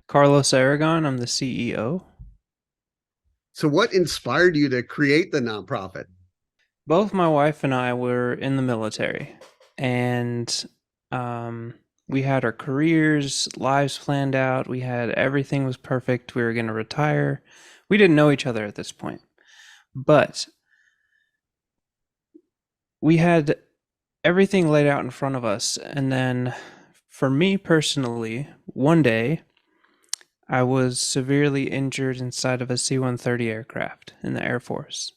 Carlos Aragon, I'm the CEO. So, what inspired you to create the nonprofit? Both my wife and I were in the military, and um, we had our careers, lives planned out. We had everything was perfect. We were going to retire. We didn't know each other at this point, but we had everything laid out in front of us. And then, for me personally, one day I was severely injured inside of a C-130 aircraft in the Air Force,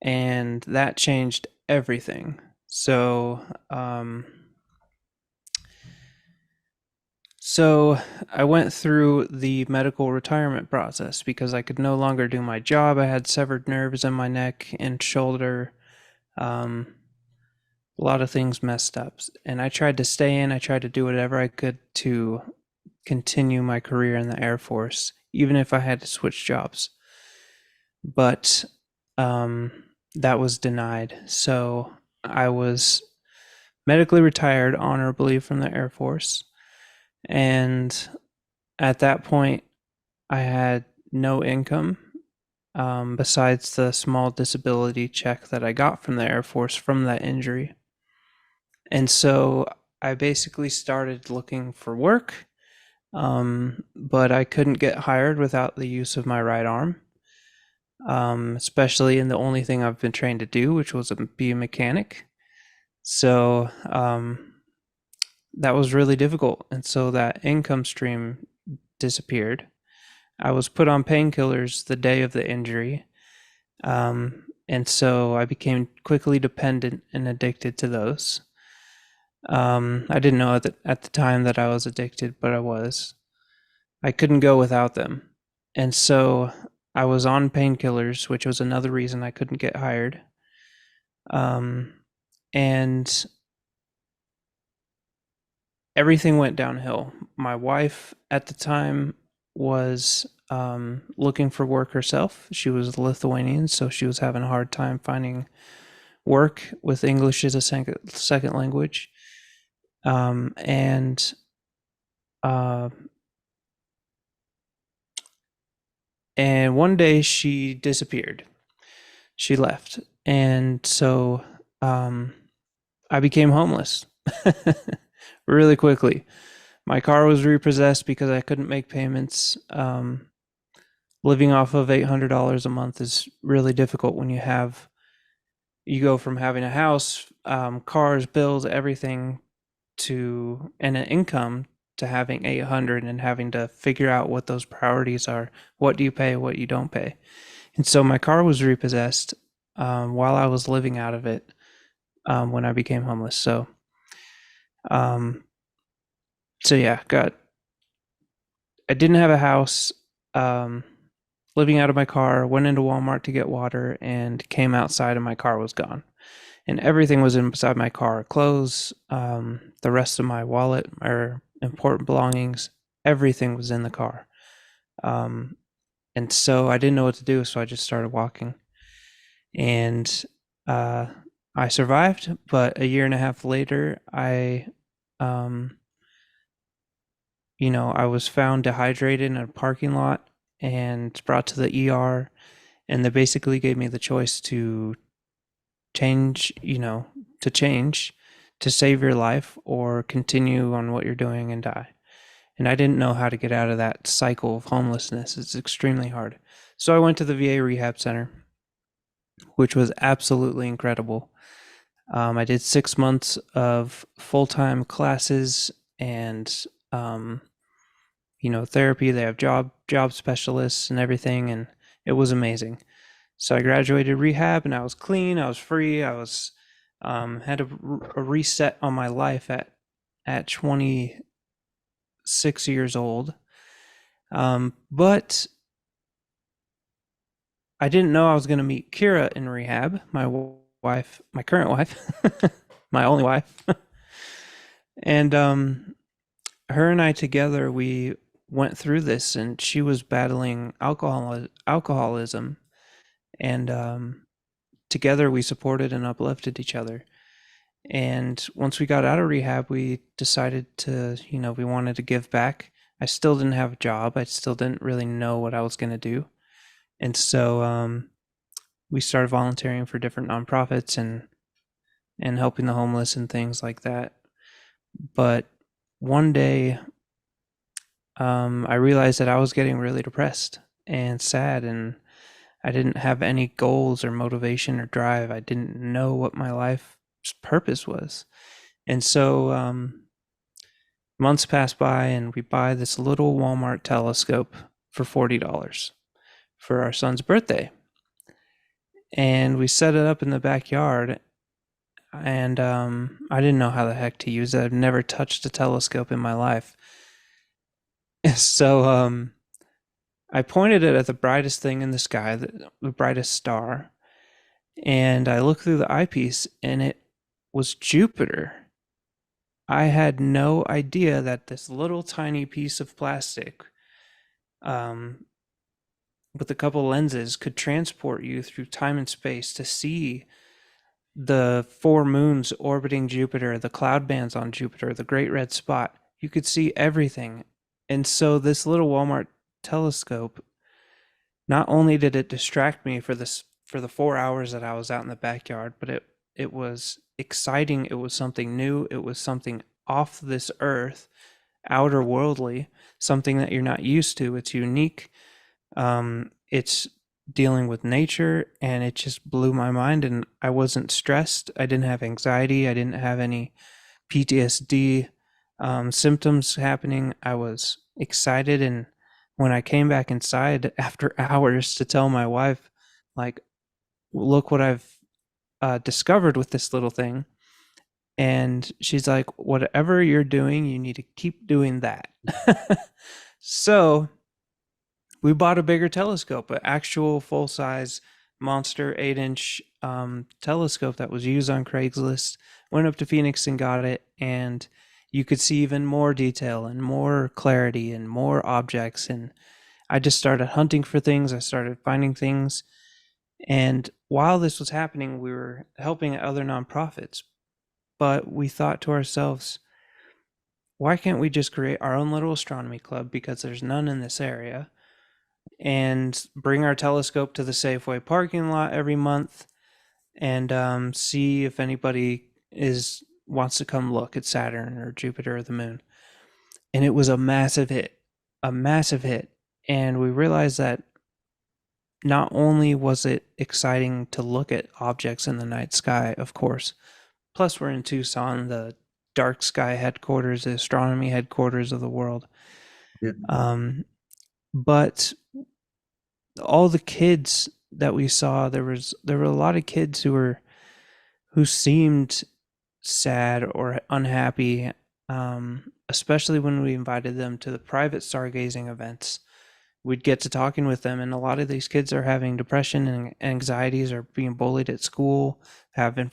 and that changed everything. So, um, so I went through the medical retirement process because I could no longer do my job. I had severed nerves in my neck and shoulder. Um, a lot of things messed up, and I tried to stay in. I tried to do whatever I could to continue my career in the Air Force, even if I had to switch jobs. But um, that was denied. So I was medically retired honorably from the Air Force. And at that point, I had no income besides the small disability check that I got from the Air Force from that injury. And so I basically started looking for work, but I couldn't get hired without the use of my right arm, especially in the only thing I've been trained to do, which was be a mechanic. So that was really difficult. And so that income stream disappeared. I was put on painkillers the day of the injury. And so I became quickly dependent and addicted to those. I didn't know at the time that I was addicted, but I was. I couldn't go without them. And so I was on painkillers, which was another reason I couldn't get hired. Um, and everything went downhill. My wife at the time was looking for work herself. She was Lithuanian, so she was having a hard time finding work with English as a second language. Um, and uh, and one day she disappeared. She left, and so um, I became homeless really quickly. My car was repossessed because I couldn't make payments. Living off of $800 a month is really difficult when you go from having a house, cars, bills, everything to and an income to having 800 and having to figure out what those priorities are. What do you pay? What you don't pay? And so my car was repossessed while I was living out of it when I became homeless. Um, so yeah, got I didn't have a house. Um, Living out of my car, went into Walmart to get water, and came outside, and my car was gone. And everything was inside my car: clothes, the rest of my wallet, or important belongings. Everything was in the car. Um, and so I didn't know what to do, so I just started walking. And uh, I survived, but a year and a half later, um, I was found dehydrated in a parking lot and brought to the ER, and they basically gave me the choice to change, to change to save your life or continue on what you're doing and die. And I didn't know how to get out of that cycle of homelessness. It's extremely hard. So I went to the VA rehab center, which was absolutely incredible. I did 6 months of full time classes and therapy. They have job specialists and everything, and it was amazing. So I graduated rehab, and I was clean. I was free. I was had a reset on my life at 26 years old. But I didn't know I was going to meet Kira in rehab, my wife, my current wife, my only wife, and her and I together we went through this, and she was battling alcoholism, and together we supported and uplifted each other. And once we got out of rehab, we decided to, we wanted to give back. I still didn't have a job. I still didn't really know what I was going to do. And so we started volunteering for different nonprofits and helping the homeless and things like that. But one day, I realized that I was getting really depressed and sad, and I didn't have any goals or motivation or drive. I didn't know what my life's purpose was. And so months passed by, and we buy this little Walmart telescope for $40 for our son's birthday. And we set it up in the backyard. And I didn't know how the heck to use it. I've never touched a telescope in my life. So I pointed it at the brightest thing in the sky, the brightest star, and I looked through the eyepiece, and it was Jupiter. I had no idea that this little tiny piece of plastic um, with a couple lenses could transport you through time and space to see the four moons orbiting Jupiter, the cloud bands on Jupiter, the great red spot. You could see everything. And so this little Walmart telescope, not only did it distract me for the 4 hours that I was out in the backyard, but it was exciting. It was something new. It was something off this earth, outer worldly, something that you're not used to. It's unique. It's dealing with nature, and it just blew my mind. And I wasn't stressed. I didn't have anxiety. I didn't have any PTSD symptoms happening. I was excited, and when I came back inside after hours to tell my wife, like, look what I've discovered with this little thing, and she's like, whatever you're doing, you need to keep doing that. So we bought a bigger telescope, an actual full size monster 8-inch telescope that was used on Craigslist. Went up to Phoenix and got it, and you could see even more detail and more clarity and more objects. And I just started hunting for things. I started finding things. And while this was happening, we were helping other nonprofits. But we thought to ourselves, why can't we just create our own little astronomy club, because there's none in this area, and bring our telescope to the Safeway parking lot every month and see if anybody is wants to come look at Saturn or Jupiter or the moon. And it was a massive hit, a massive hit. And we realized that not only was it exciting to look at objects in the night sky, of course, plus we're in Tucson, the dark sky headquarters, the astronomy headquarters of the world. Yeah. Um, but all the kids that we saw, there were a lot of kids who seemed sad or unhappy, especially when we invited them to the private stargazing events. We'd get to talking with them, and a lot of these kids are having depression and anxieties, are being bullied at school, having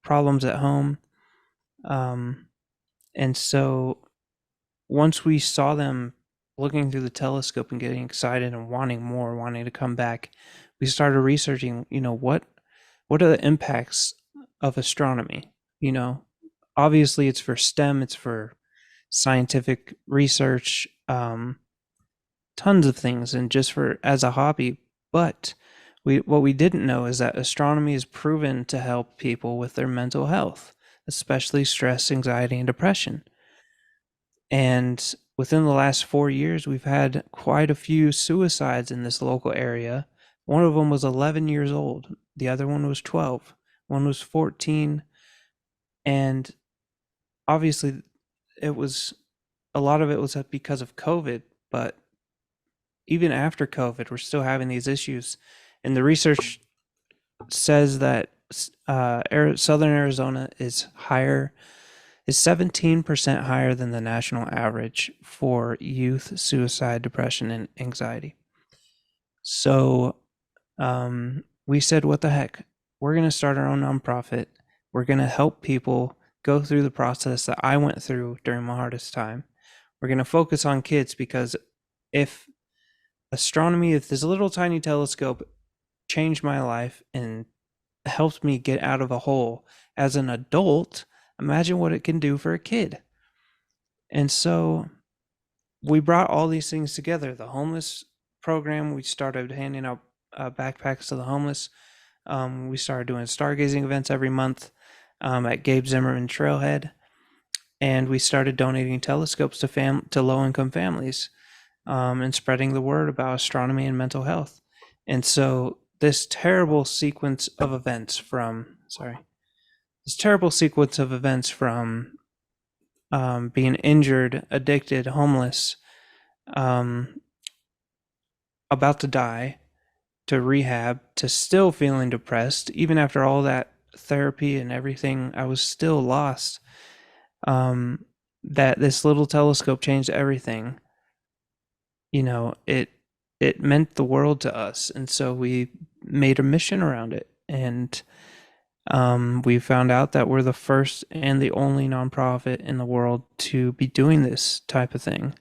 problems at home. Um, and so once we saw them looking through the telescope and getting excited and wanting more, wanting to come back, we started researching, what are the impacts of astronomy? You know, obviously it's for STEM, it's for scientific research, tons of things, and just for as a hobby. But what we didn't know is that astronomy is proven to help people with their mental health, especially stress, anxiety, and depression. And within the last 4 years, we've had quite a few suicides in this local area. One of them was 11 years old, the other one was 12, one was 14. And obviously, it was a lot of it was because of COVID, but even after COVID, we're still having these issues. And the research says that Southern Arizona is 17% higher than the national average for youth suicide, depression, and anxiety. So we said, what the heck? We're going to start our own nonprofit. We're going to help people go through the process that I went through during my hardest time. We're going to focus on kids, because if if this little tiny telescope changed my life and helped me get out of a hole as an adult, imagine what it can do for a kid. And so we brought all these things together. The homeless program, we started handing out backpacks to the homeless. We started doing stargazing events every month at Gabe Zimmerman Trailhead, and we started donating telescopes to low income families, and spreading the word about astronomy and mental health. And so this terrible sequence of events from being injured, addicted, homeless, um, about to die, to rehab, to still feeling depressed, even after all that therapy and everything, I was still lost. Um, that this little telescope changed everything. It meant the world to us, and so we made a mission around it. And we found out that we're the first and the only nonprofit in the world to be doing this type of thing.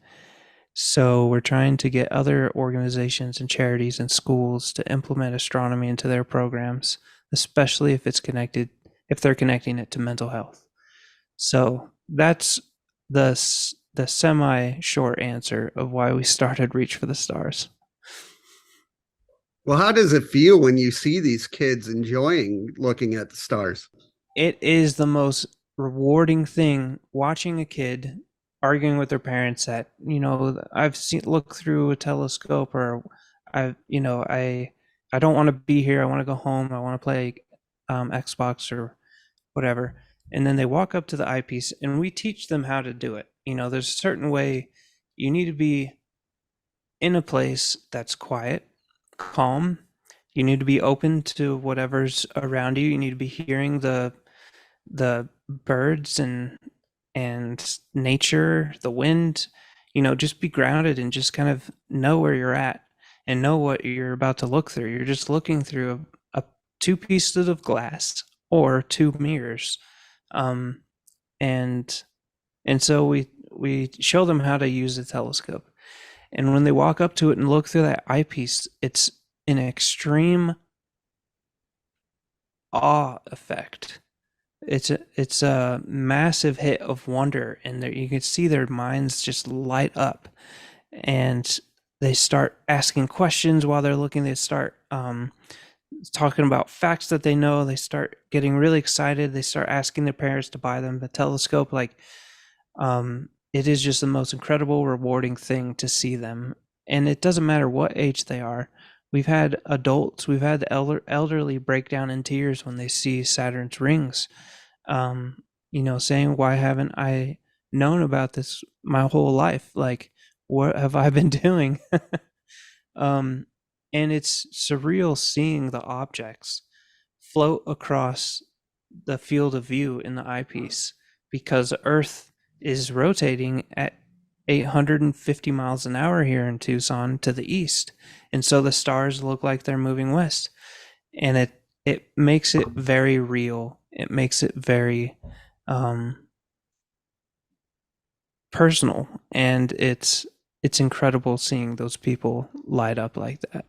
So we're trying to get other organizations and charities and schools to implement astronomy into their programs, especially if they're connecting it to mental health. So that's the the semi short answer of why we started Reach for the Stars. Well, how does it feel when you see these kids enjoying looking at the stars? It is the most rewarding thing watching a kid arguing with their parents that, I've seen look through a telescope, or I don't want to be here. I want to go home. I want to play Xbox or whatever. And then they walk up to the eyepiece and we teach them how to do it. There's a certain way you need to be in a place that's quiet, calm. You need to be open to whatever's around you. You need to be hearing the birds and nature, the wind. Just be grounded and just kind of know where you're at and know what you're about to look through. You're just looking through a two pieces of glass or two mirrors. Um, and and so we show them how to use a telescope. And when they walk up to it and look through that eyepiece, it's an extreme awe effect. It's a massive hit of wonder, and you can see their minds just light up, and they start asking questions while they're looking. They start talking about facts that they know. They start getting really excited. They start asking their parents to buy them a telescope. It is just the most incredible, rewarding thing to see them. And it doesn't matter what age they are. We've had the elderly break down in tears when they see Saturn's rings, saying, "Why haven't I known about this my whole life? Like, what have I been doing?" um, and it's surreal seeing the objects float across the field of view in the eyepiece, because Earth is rotating at 850 miles an hour here in Tucson to the east. And so the stars look like they're moving west. And it makes it very real. It makes it very personal. And it's incredible seeing those people light up like that.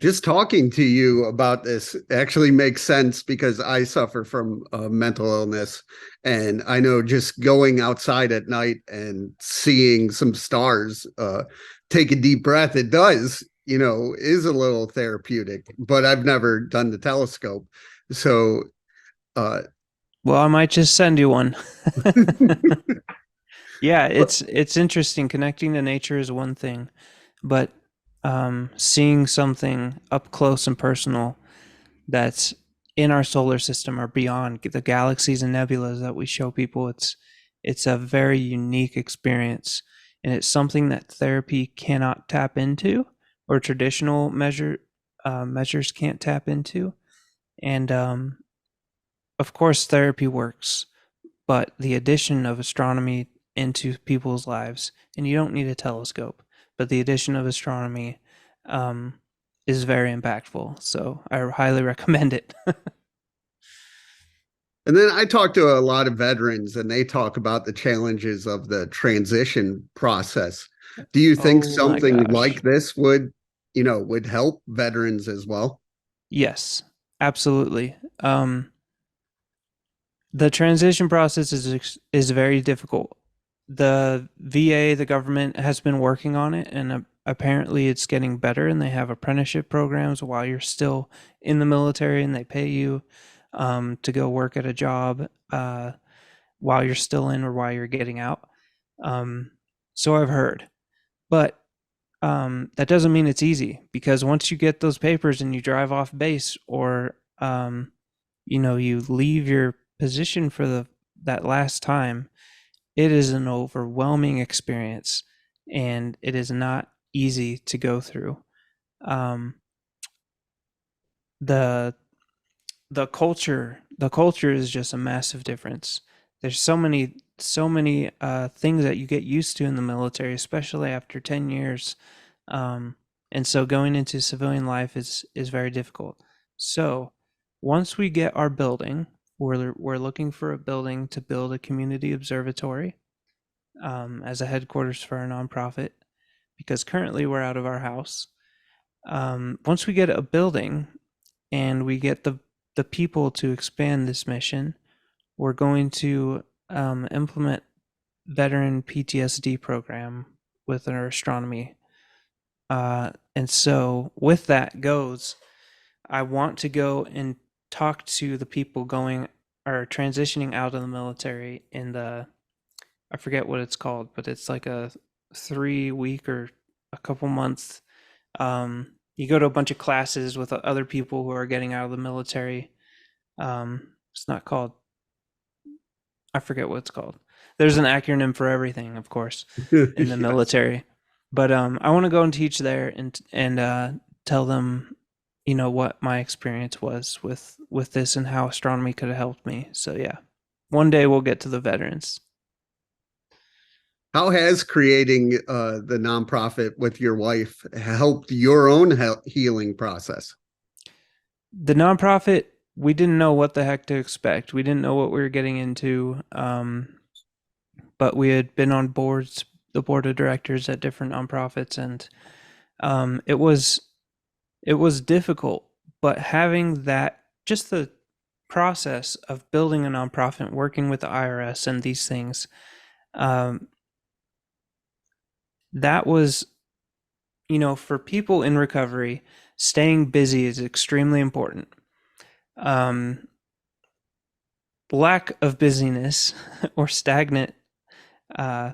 Just talking to you about this actually makes sense because I suffer from mental illness. And I know just going outside at night and seeing some stars, take a deep breath, it does, is a little therapeutic, but I've never done the telescope. So, uh, Well, I might just send you one. Yeah, it's interesting. Connecting to nature is one thing, but seeing something up close and personal that's in our solar system or beyond the galaxies and nebulas that we show people, it's a very unique experience, and it's something that therapy cannot tap into, or traditional measures can't tap into. And of course, therapy works, but the addition of astronomy into people's lives, and you don't need a telescope, but the addition of astronomy um, is very impactful. So I highly recommend it. and then I talk to a lot of veterans and they talk about the challenges of the transition process. Do you think Oh my something gosh. like this would help veterans as well? Yes, absolutely. The transition process is very difficult. The VA, the government, has been working on it, and apparently it's getting better. And they have apprenticeship programs while you're still in the military, and they pay you to go work at a job while you're still in or while you're getting out. Um, so I've heard, but that doesn't mean it's easy because once you get those papers and you drive off base, or you leave your position for the that last time, it is an overwhelming experience, and it is not easy to go through. Um, the the culture is just a massive difference. There's so many things that you get used to in the military, especially after 10 years. Um, and so going into civilian life is very difficult. So once we get our building, we're looking for a building to build a community observatory as a headquarters for our nonprofit, because currently we're out of our house. Once we get a building and we get the people to expand this mission, we're going to implement veteran PTSD program with our astronomy. And so with that goes, I want to go and talk to the people going or transitioning out of the military in the, I forget what it's called, but it's like a 3 week or a couple months. You go to a bunch of classes with other people who are getting out of the military. It's not called, I forget what it's called. There's an acronym for everything, of course, in the Yes. military. But I want to go and teach there and tell them, what my experience was with this and how astronomy could have helped me. So yeah, one day we'll get to the veterans. How has creating the nonprofit with your wife helped your own healing process? The nonprofit, we didn't know what the heck to expect. We didn't know what we were getting into. But we had been on the board of directors at different nonprofits, and it was difficult. But having that, just the process of building a nonprofit, working with the IRS and these things, um, that was, for people in recovery, staying busy is extremely important. Um, Lack of busyness or uh,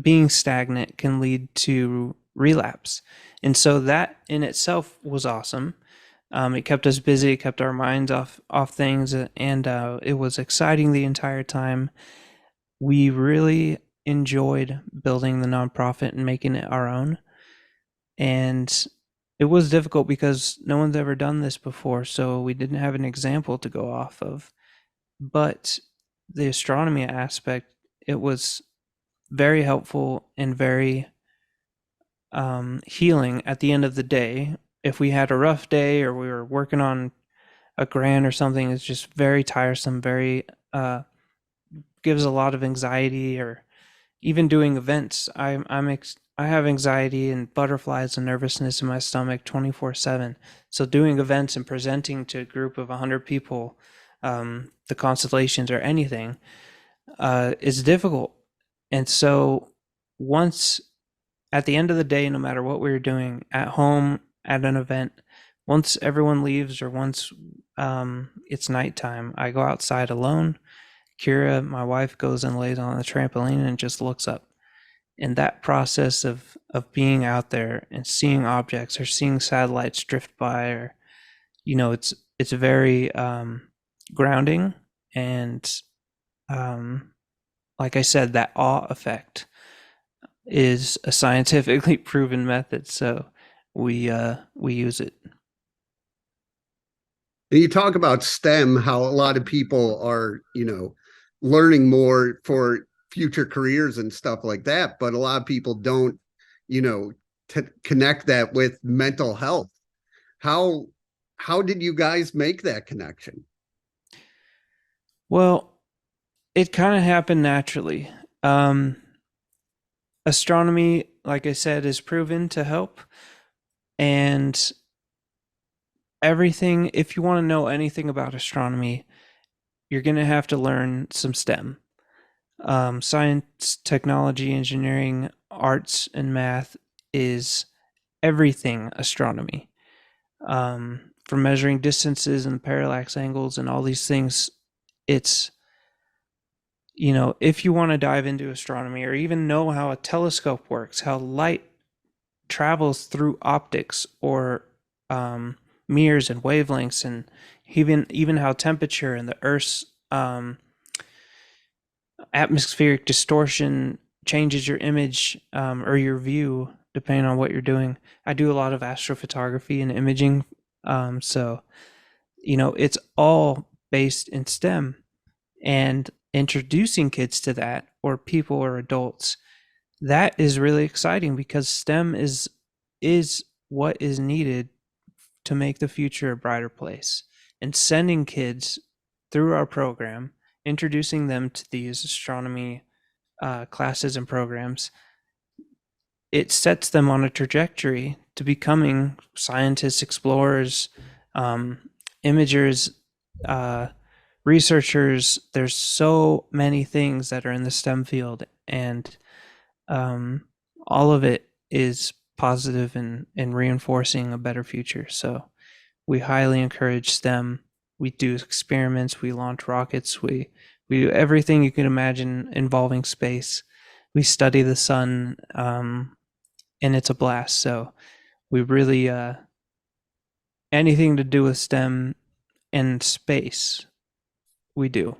being stagnant can lead to relapse. And so that in itself was awesome. It kept us busy, it kept our minds off things, and it was exciting the entire time. We really enjoyed building the nonprofit and making it our own. And it was difficult because no one's ever done this before, so we didn't have an example to go off of. But the astronomy aspect, it was very helpful and very healing at the end of the day. If we had a rough day or we were working on a grant or something, it's just very tiresome, very gives a lot of anxiety. Or even doing events, I have anxiety and butterflies and nervousness in my stomach 24/7. So doing events and presenting to a group of 100 people, the constellations or anything, is difficult. And so once at the end of the day, no matter what we were doing at home, at an event, once everyone leaves or once it's nighttime, I go outside alone. Kira, my wife, goes and lays on the trampoline and just looks up. And that process of being out there and seeing objects or seeing satellites drift by, or it's very grounding. And um, like I said, that awe effect is a scientifically proven method, so we use it. And you talk about STEM, how a lot of people are, learning more for future careers and stuff like that, but a lot of people don't, you know, connect that with mental health. How how did you guys make that connection? Well, it kind of happened naturally. Um, Astronomy, like I said, is proven to help, and everything. If you want to know anything about astronomy, you're gonna have to learn some STEM. Science, technology, engineering, arts, and math is everything astronomy. From measuring distances and parallax angles and all these things, it's, if you want to dive into astronomy or even know how a telescope works, how light travels through optics or mirrors and wavelengths, and even how temperature and the Earth's atmospheric distortion changes your image or your view depending on what you're doing. I do a lot of astrophotography and imaging, so it's all based in STEM, and introducing kids to that, or people or adults, that is really exciting because STEM is what is needed to make the future a brighter place. And sending kids through our program, introducing them to these astronomy classes and programs, it sets them on a trajectory to becoming scientists, explorers, um, imagers, uh, researchers. There's so many things that are in the STEM field, and um, all of it is positive and reinforcing a better future. So we highly encourage STEM. We do experiments, we launch rockets, we do everything you can imagine involving space. We study the sun, and it's a blast. So we really, anything to do with STEM and space, we do.